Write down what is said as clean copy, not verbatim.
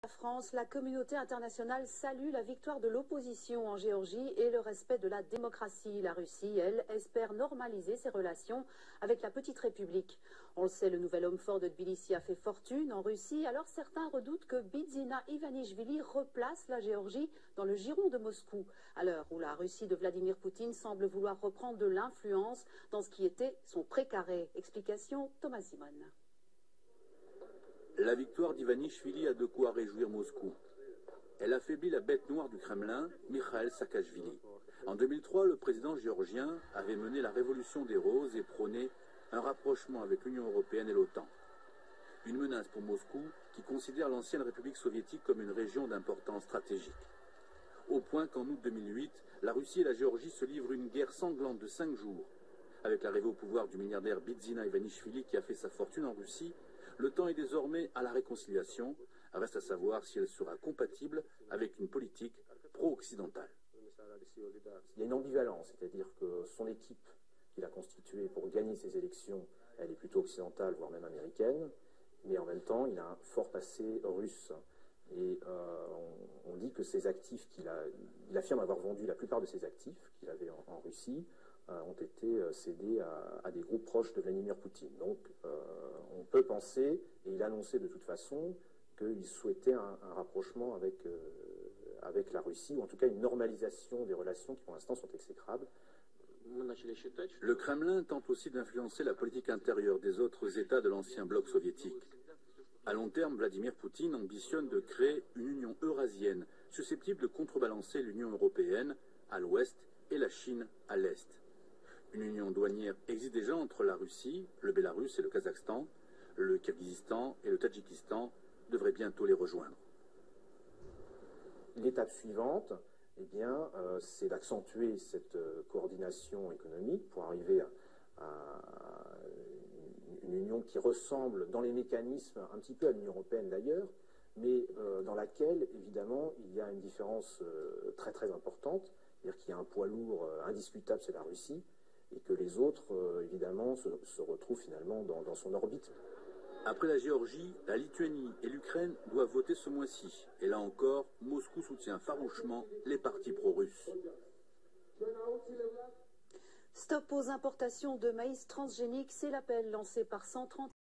En France, la communauté internationale salue la victoire de l'opposition en Géorgie et le respect de la démocratie. La Russie, elle, espère normaliser ses relations avec la petite république. On le sait, le nouvel homme fort de Tbilissi a fait fortune en Russie, alors certains redoutent que Bidzina Ivanishvili replace la Géorgie dans le giron de Moscou, à l'heure où la Russie de Vladimir Poutine semble vouloir reprendre de l'influence dans ce qui était son précaré. Explication, Thomas Simon. La victoire d'Ivanishvili a de quoi réjouir Moscou. Elle affaiblit la bête noire du Kremlin, Mikhail Saakashvili. En 2003, le président géorgien avait mené la révolution des roses et prôné un rapprochement avec l'Union européenne et l'OTAN. Une menace pour Moscou qui considère l'ancienne République soviétique comme une région d'importance stratégique. Au point qu'en août 2008, la Russie et la Géorgie se livrent une guerre sanglante de 5 jours. Avec l'arrivée au pouvoir du milliardaire Bidzina Ivanishvili qui a fait sa fortune en Russie, le temps est désormais à la réconciliation. Reste à savoir si elle sera compatible avec une politique pro-occidentale. Il y a une ambivalence, c'est-à-dire que son équipe qu'il a constituée pour gagner ces élections, elle est plutôt occidentale, voire même américaine, mais en même temps, il a un fort passé russe. Et on dit que ses actifs, il affirme avoir vendu la plupart de ses actifs qu'il avait en Russie, ont été cédés à des groupes proches de Vladimir Poutine. Donc on peut penser, et il a annoncé de toute façon, qu'il souhaitait un rapprochement avec la Russie, ou en tout cas une normalisation des relations qui pour l'instant sont exécrables. Le Kremlin tente aussi d'influencer la politique intérieure des autres États de l'ancien bloc soviétique. À long terme, Vladimir Poutine ambitionne de créer une union eurasienne susceptible de contrebalancer l'Union européenne à l'ouest et la Chine à l'est. Une union douanière existe déjà entre la Russie, le Bélarus et le Kazakhstan. Le Kirghizistan et le Tadjikistan devraient bientôt les rejoindre. L'étape suivante, eh bien, c'est d'accentuer cette coordination économique pour arriver à une union qui ressemble dans les mécanismes un petit peu à l'Union européenne d'ailleurs, mais dans laquelle, évidemment, il y a une différence très très importante, c'est-à-dire qu'il y a un poids lourd indiscutable, c'est la Russie, et que les autres, évidemment, se retrouvent finalement dans son orbite. Après la Géorgie, la Lituanie et l'Ukraine doivent voter ce mois-ci. Et là encore, Moscou soutient farouchement les partis pro-russes. Stop aux importations de maïs transgénique, c'est l'appel lancé par 130